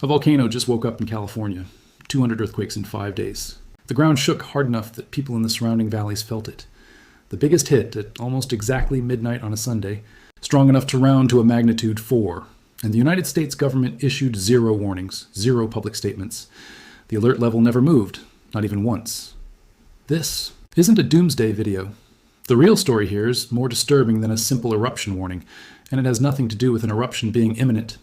A volcano just woke up in California. 200 earthquakes in 5 days. The ground shook hard enough that people in the surrounding valleys felt it. The biggest hit at almost exactly midnight on a Sunday, strong enough to round to a magnitude 4. And the United States government issued 0 warnings, 0 public statements. The alert level never moved, not even once. This isn't a doomsday video. The real story here is more disturbing than a simple eruption warning, and it has nothing to do with an eruption being imminent.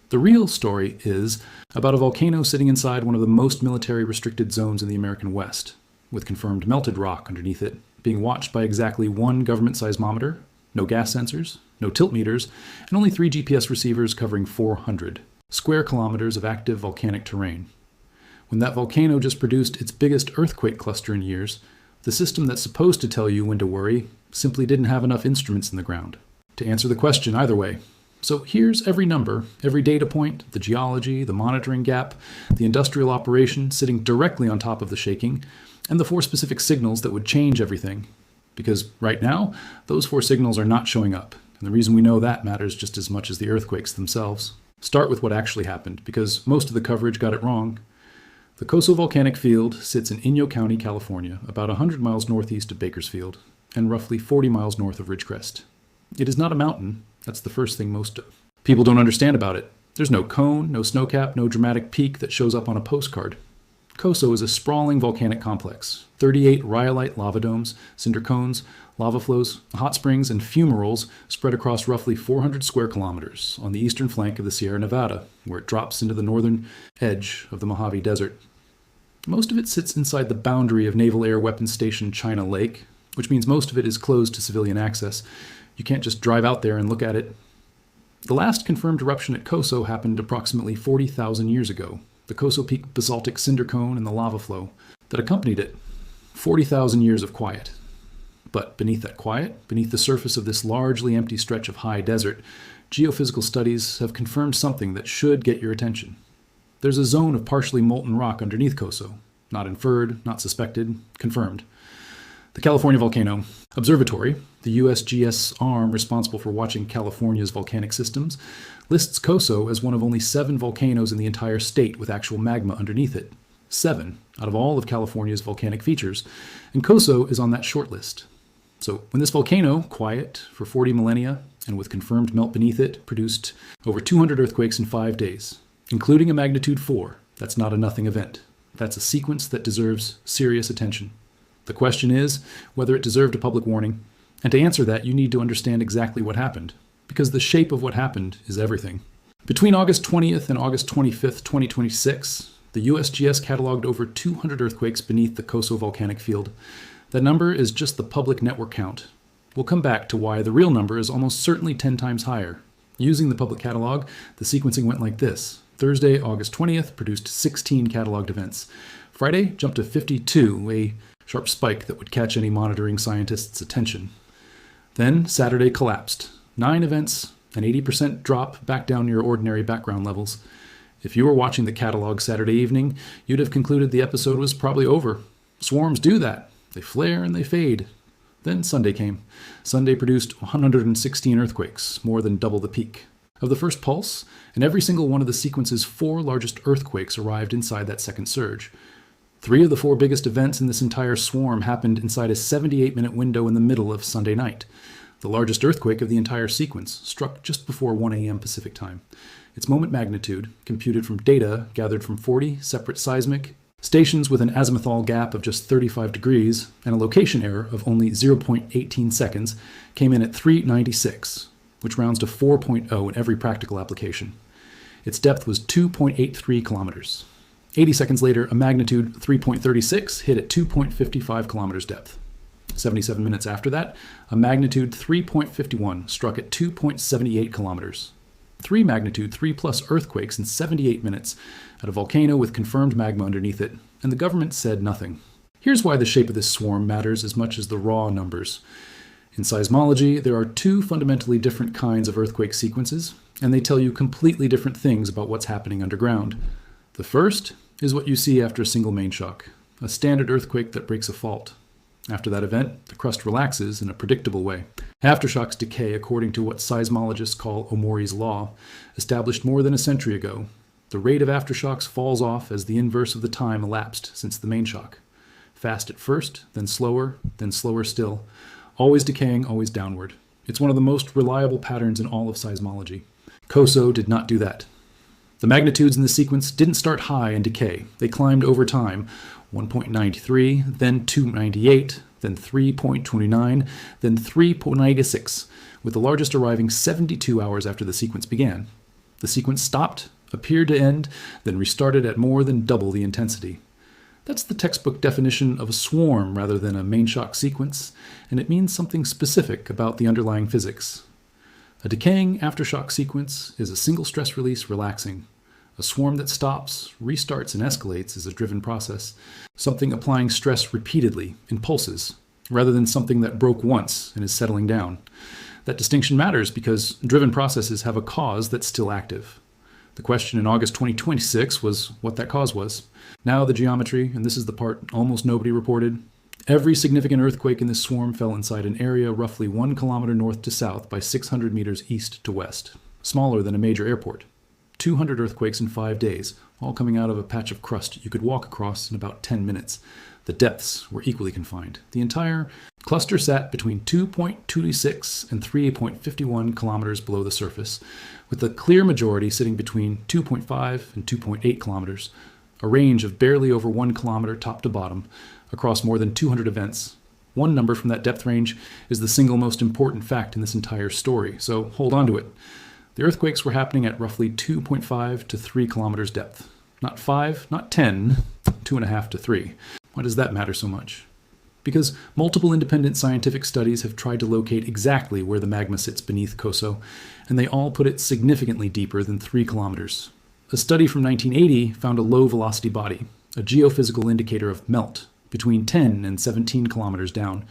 The real story is about a volcano sitting inside one of the most military restricted zones in the American West, with confirmed melted rock underneath it, being watched by exactly 1 government seismometer, no gas sensors, no tilt meters, and only 3 GPS receivers covering 400 square kilometers of active volcanic terrain. When that volcano just produced its biggest earthquake cluster in years, the system that's supposed to tell you when to worry simply didn't have enough instruments in the ground to answer the question either way. So here's every number, every data point, the geology, the monitoring gap, the industrial operation sitting directly on top of the shaking, and the 4 specific signals that would change everything. Because right now, those 4 signals are not showing up. And the reason we know that matters just as much as the earthquakes themselves. Start with what actually happened, because most of the coverage got it wrong. The Coso Volcanic Field sits in Inyo County, California, about 100 miles northeast of Bakersfield, and roughly 40 miles north of Ridgecrest. It is not a mountain. That's the first thing most people don't understand about it. There's no cone, no snowcap, no dramatic peak that shows up on a postcard. Coso is a sprawling volcanic complex. 38 rhyolite lava domes, cinder cones, lava flows, hot springs, and fumaroles spread across roughly 400 square kilometers on the eastern flank of the Sierra Nevada, where it drops into the northern edge of the Mojave Desert. Most of it sits inside the boundary of Naval Air Weapons Station China Lake, which means most of it is closed to civilian access. You can't just drive out there and look at it. The last confirmed eruption at Coso happened approximately 40,000 years ago. The Coso Peak basaltic cinder cone and the lava flow that accompanied it. 40,000 years of quiet. But beneath that quiet, beneath the surface of this largely empty stretch of high desert, geophysical studies have confirmed something that should get your attention. There's a zone of partially molten rock underneath Coso. Not inferred, not suspected, confirmed. The California Volcano Observatory, the USGS arm responsible for watching California's volcanic systems, lists Coso as one of only 7 volcanoes in the entire state with actual magma underneath it. 7 out of all of California's volcanic features, and Coso is on that short list. So when this volcano, quiet for 40 millennia, and with confirmed melt beneath it, produced over 200 earthquakes in 5 days, including a magnitude 4, that's not a nothing event. That's a sequence that deserves serious attention. The question is whether it deserved a public warning, and to answer that you need to understand exactly what happened, because the shape of what happened is everything. Between August 20th and August 25th, 2026, the USGS cataloged over 200 earthquakes beneath the Coso volcanic field. That number is just the public network count. We'll come back to why the real number is almost certainly 10 times higher. Using the public catalog, the sequencing went like this. Thursday, August 20th, produced 16 cataloged events. Friday jumped to 52, a sharp spike that would catch any monitoring scientist's attention. Then Saturday collapsed. 9 events, an 80% drop back down near ordinary background levels. If you were watching the catalog Saturday evening, you'd have concluded the episode was probably over. Swarms do that. They flare and they fade. Then Sunday came. Sunday produced 116 earthquakes, more than double the peak of the first pulse, and every single one of the sequence's 4 largest earthquakes arrived inside that second surge. 3 of the 4 biggest events in this entire swarm happened inside a 78-minute window in the middle of Sunday night. The largest earthquake of the entire sequence struck just before 1 a.m. Pacific time. Its moment magnitude, computed from data gathered from 40 separate seismic stations with an azimuthal gap of just 35 degrees and a location error of only 0.18 seconds, came in at 396, which rounds to 4.0 in every practical application. Its depth was 2.83 kilometers. 80 seconds later, a magnitude 3.36 hit at 2.55 kilometers depth. 77 minutes after that, a magnitude 3.51 struck at 2.78 kilometers. 3 magnitude 3 plus earthquakes in 78 minutes at a volcano with confirmed magma underneath it, and the government said nothing. Here's why the shape of this swarm matters as much as the raw numbers. In seismology, there are 2 fundamentally different kinds of earthquake sequences, and they tell you completely different things about what's happening underground. The first is what you see after a single main shock, a standard earthquake that breaks a fault. After that event, the crust relaxes in a predictable way. Aftershocks decay according to what seismologists call Omori's law, established more than a century ago. The rate of aftershocks falls off as the inverse of the time elapsed since the main shock. Fast at first, then slower still. Always decaying, always downward. It's one of the most reliable patterns in all of seismology. COSO did not do that. The magnitudes in the sequence didn't start high and decay. They climbed over time, 1.93, then 2.98, then 3.29, then 3.96, with the largest arriving 72 hours after the sequence began. The sequence stopped, appeared to end, then restarted at more than double the intensity. That's the textbook definition of a swarm rather than a main shock sequence, and it means something specific about the underlying physics. A decaying aftershock sequence is a single stress release relaxing. A swarm that stops, restarts, and escalates is a driven process, something applying stress repeatedly, in pulses, rather than something that broke once and is settling down. That distinction matters because driven processes have a cause that's still active. The question in August 2026 was what that cause was. Now the geometry, and this is the part almost nobody reported. Every significant earthquake in this swarm fell inside an area roughly 1 kilometer north to south by 600 meters east to west, smaller than a major airport. 200 earthquakes in 5 days, all coming out of a patch of crust you could walk across in about 10 minutes. The depths were equally confined. The entire cluster sat between 2.26 and 3.51 kilometers below the surface, with the clear majority sitting between 2.5 and 2.8 kilometers, a range of barely over 1 kilometer top to bottom, across more than 200 events. One number from that depth range is the single most important fact in this entire story, so hold on to it. The earthquakes were happening at roughly 2.5 to 3 kilometers depth. Not 5, not 10, 2.5 to 3. Why does that matter so much? Because multiple independent scientific studies have tried to locate exactly where the magma sits beneath COSO, and they all put it significantly deeper than 3 kilometers. A study from 1980 found a low-velocity body, a geophysical indicator of melt, between 10 and 17 kilometers down.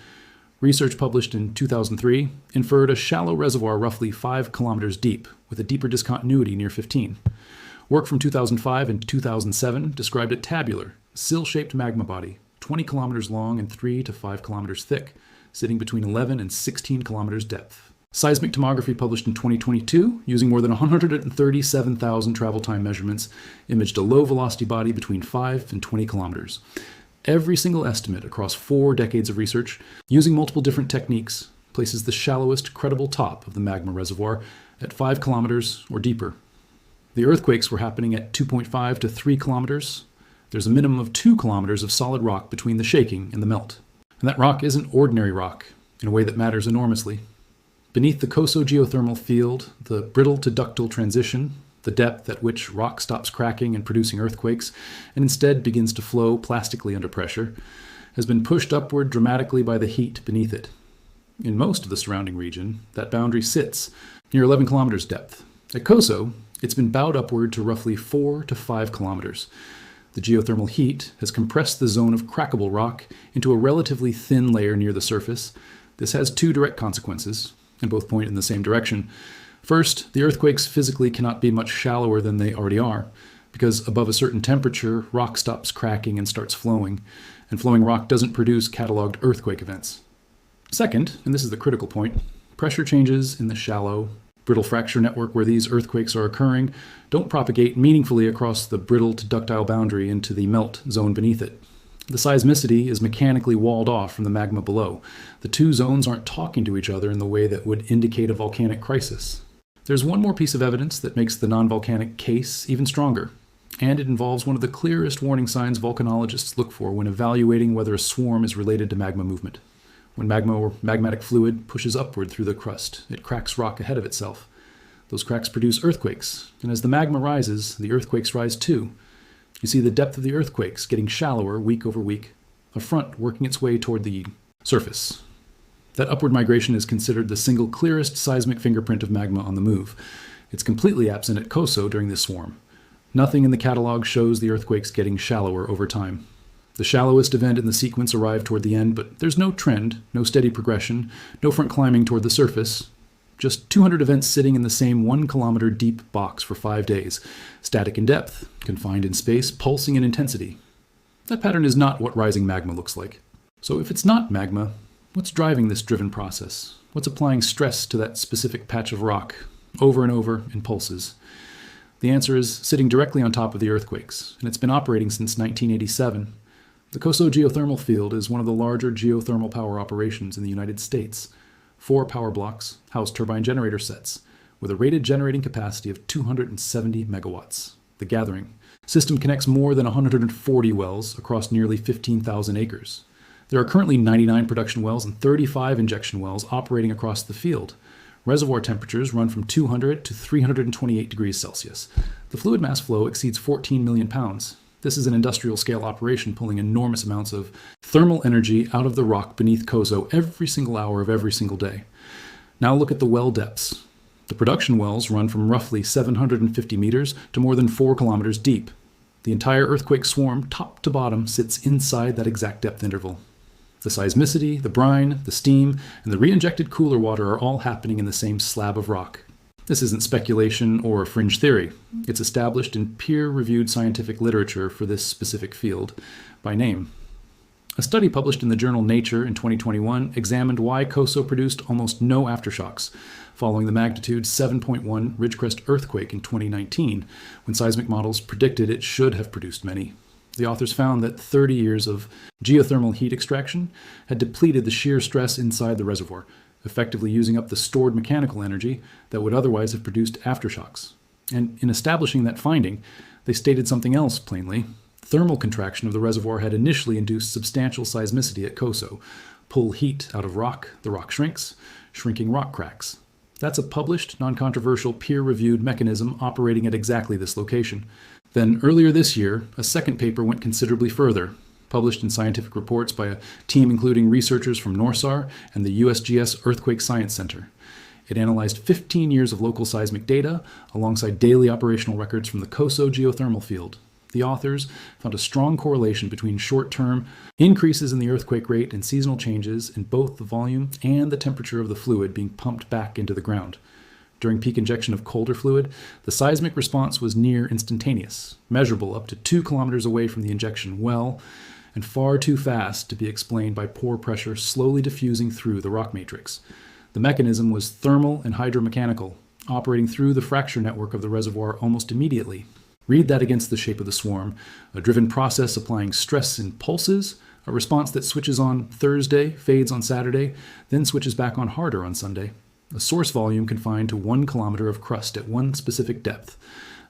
Research published in 2003 inferred a shallow reservoir roughly 5 kilometers deep, with a deeper discontinuity near 15. Work from 2005 and 2007 described a tabular, sill-shaped magma body, 20 kilometers long and 3 to 5 kilometers thick, sitting between 11 and 16 kilometers depth. Seismic tomography published in 2022, using more than 137,000 travel time measurements, imaged a low-velocity body between 5 and 20 kilometers. Every single estimate across 4 decades of research, using multiple different techniques, places the shallowest credible top of the magma reservoir at 5 kilometers or deeper. The earthquakes were happening at 2.5 to 3 kilometers. There's a minimum of 2 kilometers of solid rock between the shaking and the melt. And that rock isn't ordinary rock, in a way that matters enormously. Beneath the COSO geothermal field, the brittle to ductile transition, the depth at which rock stops cracking and producing earthquakes, and instead begins to flow plastically under pressure, has been pushed upward dramatically by the heat beneath it. In most of the surrounding region, that boundary sits near 11 kilometers depth. At COSO, it's been bowed upward to roughly 4 to 5 kilometers. The geothermal heat has compressed the zone of crackable rock into a relatively thin layer near the surface. This has 2 direct consequences, and both point in the same direction. First, the earthquakes physically cannot be much shallower than they already are, because above a certain temperature, rock stops cracking and starts flowing, and flowing rock doesn't produce cataloged earthquake events. Second, and this is the critical point, pressure changes in the shallow, brittle fracture network where these earthquakes are occurring don't propagate meaningfully across the brittle to ductile boundary into the melt zone beneath it. The seismicity is mechanically walled off from the magma below. The 2 zones aren't talking to each other in the way that would indicate a volcanic crisis. There's one more piece of evidence that makes the non-volcanic case even stronger, and it involves one of the clearest warning signs volcanologists look for when evaluating whether a swarm is related to magma movement. When magma or magmatic fluid pushes upward through the crust, it cracks rock ahead of itself. Those cracks produce earthquakes, and as the magma rises, the earthquakes rise too. You see the depth of the earthquakes getting shallower week over week, a front working its way toward the surface. That upward migration is considered the single clearest seismic fingerprint of magma on the move. It's completely absent at COSO during this swarm. Nothing in the catalog shows the earthquakes getting shallower over time. The shallowest event in the sequence arrived toward the end, but there's no trend, no steady progression, no front climbing toward the surface. Just 200 events sitting in the same 1 kilometer deep box for 5 days, static in depth, confined in space, pulsing in intensity. That pattern is not what rising magma looks like. So if it's not magma, what's driving this driven process? What's applying stress to that specific patch of rock, over and over in pulses? The answer is sitting directly on top of the earthquakes, and it's been operating since 1987. The COSO geothermal field is one of the larger geothermal power operations in the United States. 4 power blocks house turbine generator sets, with a rated generating capacity of 270 megawatts. The gathering system connects more than 140 wells across nearly 15,000 acres. There are currently 99 production wells and 35 injection wells operating across the field. Reservoir temperatures run from 200 to 328 degrees Celsius. The fluid mass flow exceeds 14 million pounds. This is an industrial-scale operation pulling enormous amounts of thermal energy out of the rock beneath COSO every single hour of every single day. Now look at the well depths. The production wells run from roughly 750 meters to more than 4 kilometers deep. The entire earthquake swarm, top to bottom, sits inside that exact depth interval. The seismicity, the brine, the steam, and the re-injected cooler water are all happening in the same slab of rock. This isn't speculation or fringe theory. It's established in peer-reviewed scientific literature for this specific field by name. A study published in the journal Nature in 2021 examined why COSO produced almost no aftershocks following the magnitude 7.1 Ridgecrest earthquake in 2019, when seismic models predicted it should have produced many. The authors found that 30 years of geothermal heat extraction had depleted the shear stress inside the reservoir, effectively using up the stored mechanical energy that would otherwise have produced aftershocks. And in establishing that finding, they stated something else plainly. Thermal contraction of the reservoir had initially induced substantial seismicity at COSO. Pull heat out of rock, the rock shrinks, shrinking rock cracks. That's a published, non-controversial, peer-reviewed mechanism operating at exactly this location. Then, earlier this year, a second paper went considerably further, published in scientific reports by a team including researchers from NORSAR and the USGS Earthquake Science Center. It analyzed 15 years of local seismic data alongside daily operational records from the COSO geothermal field. The authors found a strong correlation between short-term increases in the earthquake rate and seasonal changes in both the volume and the temperature of the fluid being pumped back into the ground. During peak injection of colder fluid, the seismic response was near instantaneous, measurable up to 2 kilometers away from the injection well, and far too fast to be explained by pore pressure slowly diffusing through the rock matrix. The mechanism was thermal and hydromechanical, operating through the fracture network of the reservoir almost immediately. Read that against the shape of the swarm, a driven process applying stress in pulses, a response that switches on Thursday, fades on Saturday, then switches back on harder on Sunday. A source volume confined to 1 kilometer of crust at one specific depth,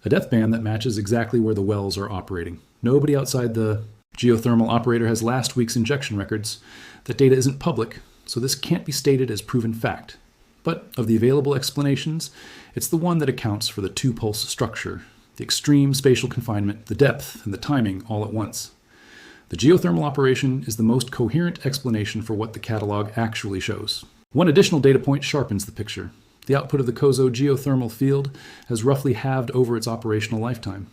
a depth band that matches exactly where the wells are operating. Nobody outside the geothermal operator has last week's injection records. That data isn't public, so this can't be stated as proven fact. But of the available explanations, it's the one that accounts for the two-pulse structure, the extreme spatial confinement, the depth, and the timing all at once. The geothermal operation is the most coherent explanation for what the catalog actually shows. One additional data point sharpens the picture. The output of the COSO geothermal field has roughly halved over its operational lifetime.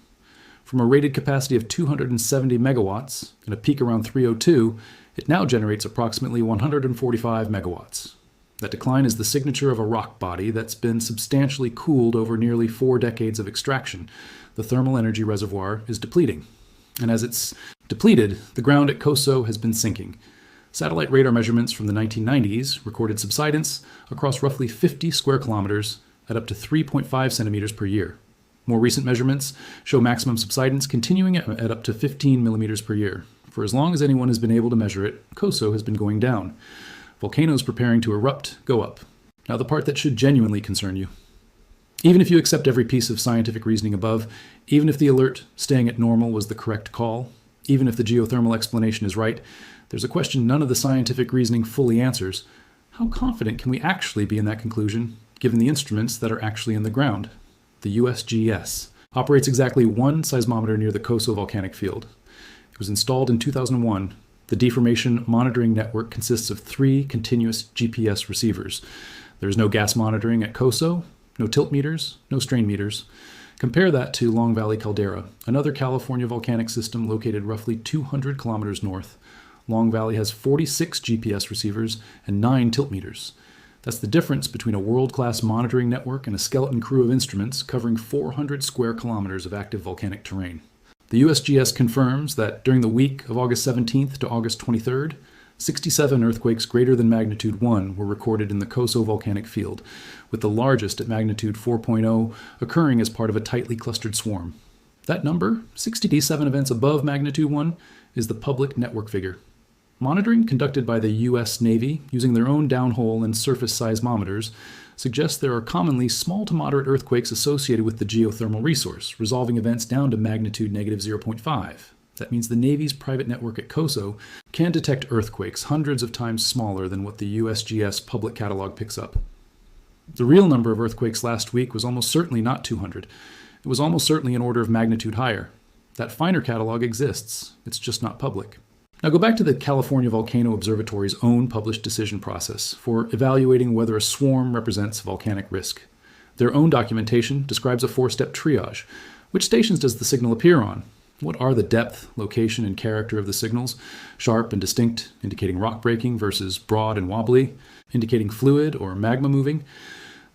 From a rated capacity of 270 megawatts and a peak around 302, it now generates approximately 145 megawatts. That decline is the signature of a rock body that's been substantially cooled over nearly 4 decades of extraction. The thermal energy reservoir is depleting. And as it's depleted, the ground at COSO has been sinking. Satellite radar measurements from the 1990s recorded subsidence across roughly 50 square kilometers at up to 3.5 centimeters per year. More recent measurements show maximum subsidence continuing at up to 15 millimeters per year. For as long as anyone has been able to measure it, COSO has been going down. Volcanoes preparing to erupt go up. Now the part that should genuinely concern you. Even if you accept every piece of scientific reasoning above, even if the alert staying at normal was the correct call, even if the geothermal explanation is right, there's a question none of the scientific reasoning fully answers. How confident can we actually be in that conclusion, given the instruments that are actually in the ground? The USGS operates exactly one seismometer near the COSO volcanic field. It was installed in 2001. The deformation monitoring network consists of 3 continuous GPS receivers. There is no gas monitoring at COSO, no tilt meters, no strain meters. Compare that to Long Valley Caldera, another California volcanic system located roughly 200 kilometers north. Long Valley has 46 GPS receivers and 9 tilt meters. That's the difference between a world-class monitoring network and a skeleton crew of instruments covering 400 square kilometers of active volcanic terrain. The USGS confirms that during the week of August 17th to August 23rd, 67 earthquakes greater than magnitude 1 were recorded in the Coso volcanic field, with the largest at magnitude 4.0 occurring as part of a tightly clustered swarm. That number, 67 events above magnitude 1, is the public network figure. Monitoring conducted by the U.S. Navy using their own downhole and surface seismometers suggests there are commonly small to moderate earthquakes associated with the geothermal resource, resolving events down to magnitude negative 0.5. That means the Navy's private network at Coso can detect earthquakes hundreds of times smaller than what the USGS public catalog picks up. The real number of earthquakes last week was almost certainly not 200. It was almost certainly an order of magnitude higher. That finer catalog exists. It's just not public. Now go back to the California Volcano Observatory's own published decision process for evaluating whether a swarm represents volcanic risk. Their own documentation describes a 4-step triage. Which stations does the signal appear on? What are the depth, location, and character of the signals? Sharp and distinct, indicating rock breaking, versus broad and wobbly, indicating fluid or magma moving.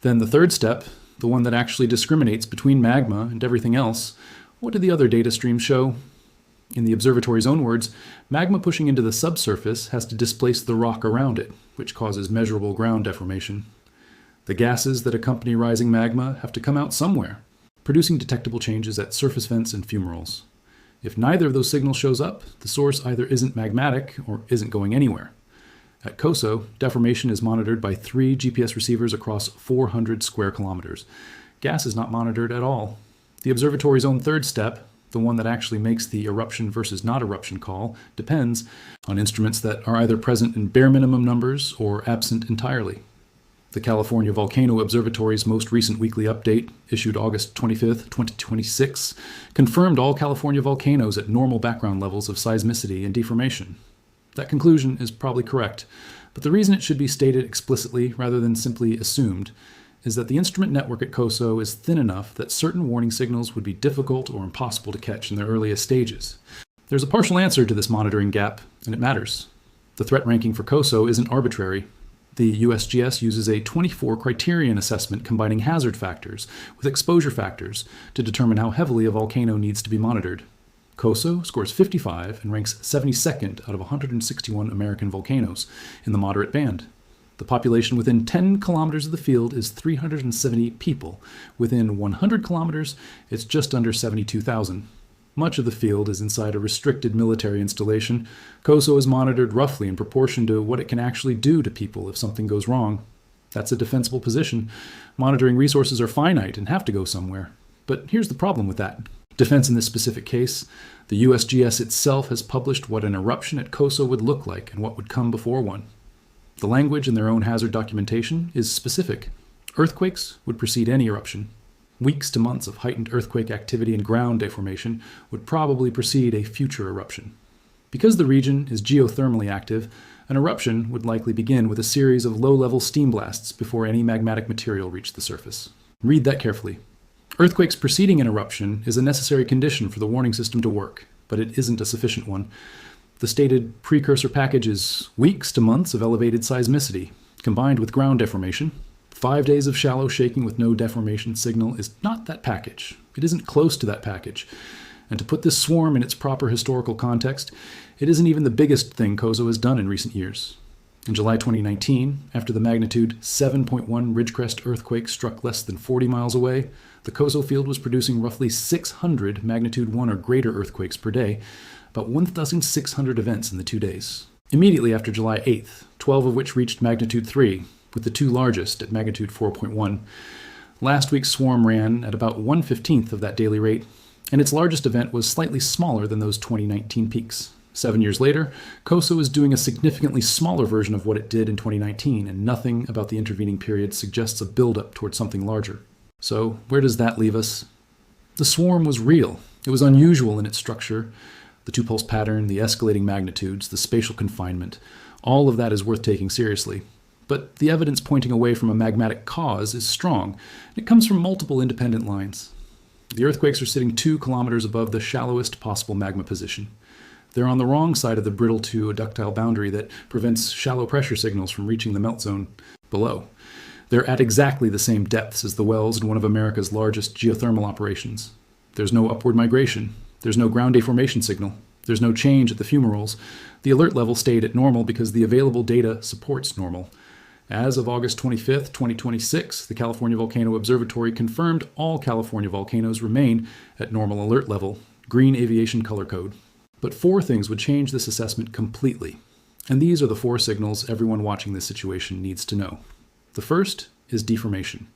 Then the 3rd step, the one that actually discriminates between magma and everything else, what do the other data streams show? In the observatory's own words, magma pushing into the subsurface has to displace the rock around it, which causes measurable ground deformation. The gases that accompany rising magma have to come out somewhere, producing detectable changes at surface vents and fumaroles. If neither of those signals shows up, the source either isn't magmatic or isn't going anywhere. At Coso, deformation is monitored by 3 GPS receivers across 400 square kilometers. Gas is not monitored at all. The observatory's own 3rd step, the one that actually makes the eruption versus not eruption call, depends on instruments that are either present in bare minimum numbers or absent entirely. The California Volcano Observatory's most recent weekly update, issued August 25, 2026, confirmed all California volcanoes at normal background levels of seismicity and deformation. That conclusion is probably correct, but the reason it should be stated explicitly rather than simply assumed is that the instrument network at Coso is thin enough that certain warning signals would be difficult or impossible to catch in their earliest stages. There's a partial answer to this monitoring gap, and it matters. The threat ranking for Coso isn't arbitrary. The USGS uses a 24-criterion assessment combining hazard factors with exposure factors to determine how heavily a volcano needs to be monitored. Coso scores 55 and ranks 72nd out of 161 American volcanoes in the moderate band. The population within 10 kilometers of the field is 370 people. Within 100 kilometers, it's just under 72,000. Much of the field is inside a restricted military installation. Coso is monitored roughly in proportion to what it can actually do to people if something goes wrong. That's a defensible position. Monitoring resources are finite and have to go somewhere. But here's the problem with that. Defense in this specific case, the USGS itself has published what an eruption at Coso would look like and what would come before one. The language in their own hazard documentation is specific. Earthquakes would precede any eruption. Weeks to months of heightened earthquake activity and ground deformation would probably precede a future eruption. Because the region is geothermally active, an eruption would likely begin with a series of low-level steam blasts before any magmatic material reached the surface. Read that carefully. Earthquakes preceding an eruption is a necessary condition for the warning system to work, but it isn't a sufficient one. The stated precursor package is weeks to months of elevated seismicity, combined with ground deformation. 5 days of shallow shaking with no deformation signal is not that package. It isn't close to that package. And to put this swarm in its proper historical context, it isn't even the biggest thing Coso has done in recent years. In July 2019, after the magnitude 7.1 Ridgecrest earthquake struck less than 40 miles away, the Coso field was producing roughly 600 magnitude 1 or greater earthquakes per day, about 1,600 events in the 2 days. Immediately after July 8th, 12 of which reached magnitude 3, with the 2 largest at magnitude 4.1. Last week's swarm ran at about 1/15 of that daily rate, and its largest event was slightly smaller than those 2019 peaks. 7 years later, Coso is doing a significantly smaller version of what it did in 2019, and nothing about the intervening period suggests a buildup towards something larger. So, where does that leave us? The swarm was real. It was unusual in its structure. The 2-pulse pattern, the escalating magnitudes, the spatial confinement, all of that is worth taking seriously. But the evidence pointing away from a magmatic cause is strong. It comes from multiple independent lines. The earthquakes are sitting 2 kilometers above the shallowest possible magma position. They're on the wrong side of the brittle to ductile boundary that prevents shallow pressure signals from reaching the melt zone below. They're at exactly the same depths as the wells in one of America's largest geothermal operations. There's no upward migration. There's no ground deformation signal. There's no change at the fumaroles. The alert level stayed at normal because the available data supports normal. As of August 25th, 2026, the California Volcano Observatory confirmed all California volcanoes remain at normal alert level, green aviation color code. But 4 things would change this assessment completely. And these are the 4 signals everyone watching this situation needs to know. The first is deformation.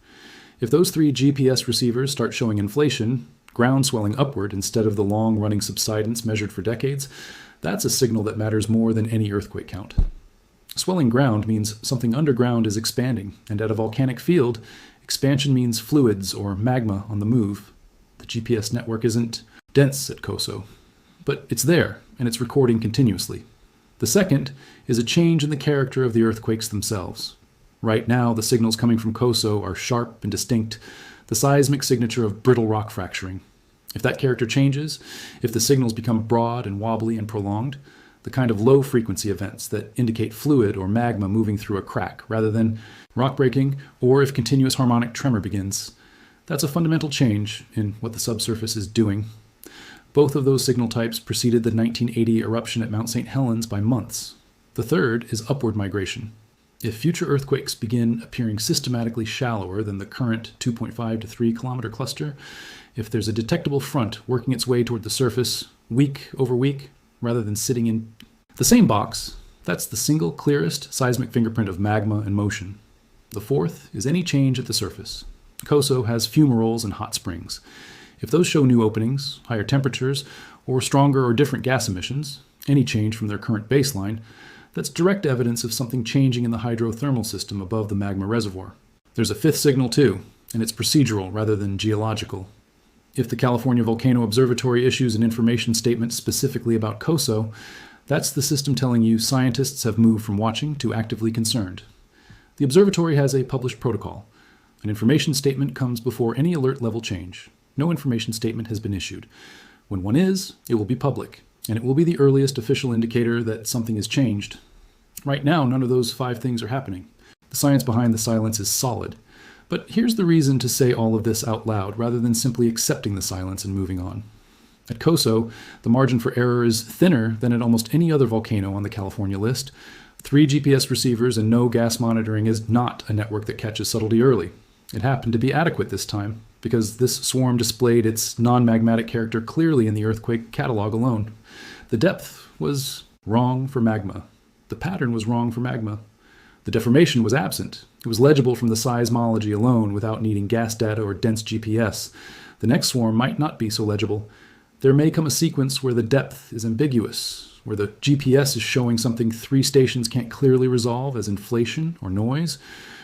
If those 3 GPS receivers start showing inflation, ground swelling upward instead of the long-running subsidence measured for decades, that's a signal that matters more than any earthquake count. Swelling ground means something underground is expanding, and at a volcanic field, expansion means fluids or magma on the move. The GPS network isn't dense at COSO, but it's there, and it's recording continuously. The second is a change in the character of the earthquakes themselves. Right now, the signals coming from COSO are sharp and distinct, the seismic signature of brittle rock fracturing. If that character changes, if the signals become broad and wobbly and prolonged, the kind of low-frequency events that indicate fluid or magma moving through a crack rather than rock breaking, or if continuous harmonic tremor begins. That's a fundamental change in what the subsurface is doing. Both of those signal types preceded the 1980 eruption at Mount St. Helens by months. The third is upward migration. If future earthquakes begin appearing systematically shallower than the current 2.5 to 3 kilometer cluster, if there's a detectable front working its way toward the surface week over week, rather than sitting in the same box, that's the single clearest seismic fingerprint of magma and motion. The fourth is any change at the surface. COSO has fumaroles and hot springs. If those show new openings, higher temperatures, or stronger or different gas emissions, any change from their current baseline, that's direct evidence of something changing in the hydrothermal system above the magma reservoir. There's a 5th signal too, and it's procedural rather than geological. If the California Volcano Observatory issues an information statement specifically about COSO, that's the system telling you scientists have moved from watching to actively concerned. The observatory has a published protocol. An information statement comes before any alert level change. No information statement has been issued. When one is, it will be public, and it will be the earliest official indicator that something has changed. Right now, none of those 5 things are happening. The science behind the silence is solid. But here's the reason to say all of this out loud, rather than simply accepting the silence and moving on. At COSO, the margin for error is thinner than at almost any other volcano on the California list. 3 GPS receivers and no gas monitoring is not a network that catches subtlety early. It happened to be adequate this time, because this swarm displayed its non-magmatic character clearly in the earthquake catalog alone. The depth was wrong for magma. The pattern was wrong for magma. The deformation was absent. It was legible from the seismology alone without needing gas data or dense GPS. The next swarm might not be so legible. There may come a sequence where the depth is ambiguous, where the GPS is showing something 3 stations can't clearly resolve as inflation or noise,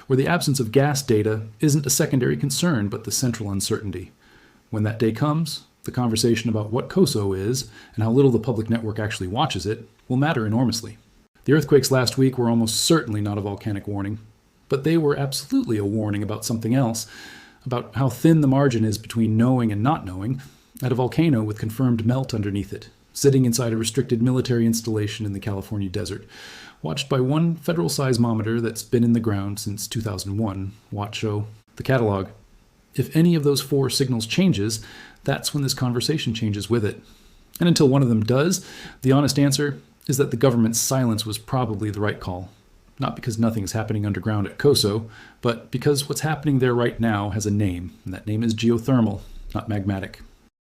where the absence of gas data isn't a secondary concern but the central uncertainty. When that day comes, the conversation about what COSO is and how little the public network actually watches it will matter enormously. The earthquakes last week were almost certainly not a volcanic warning, but they were absolutely a warning about something else, about how thin the margin is between knowing and not knowing, at a volcano with confirmed melt underneath it, sitting inside a restricted military installation in the California desert, watched by one federal seismometer that's been in the ground since 2001. Watch show the catalog. If any of those 4 signals changes, that's when this conversation changes with it. And until one of them does, the honest answer is that the government's silence was probably the right call. Not because nothing is happening underground at COSO, but because what's happening there right now has a name, and that name is geothermal, not magmatic.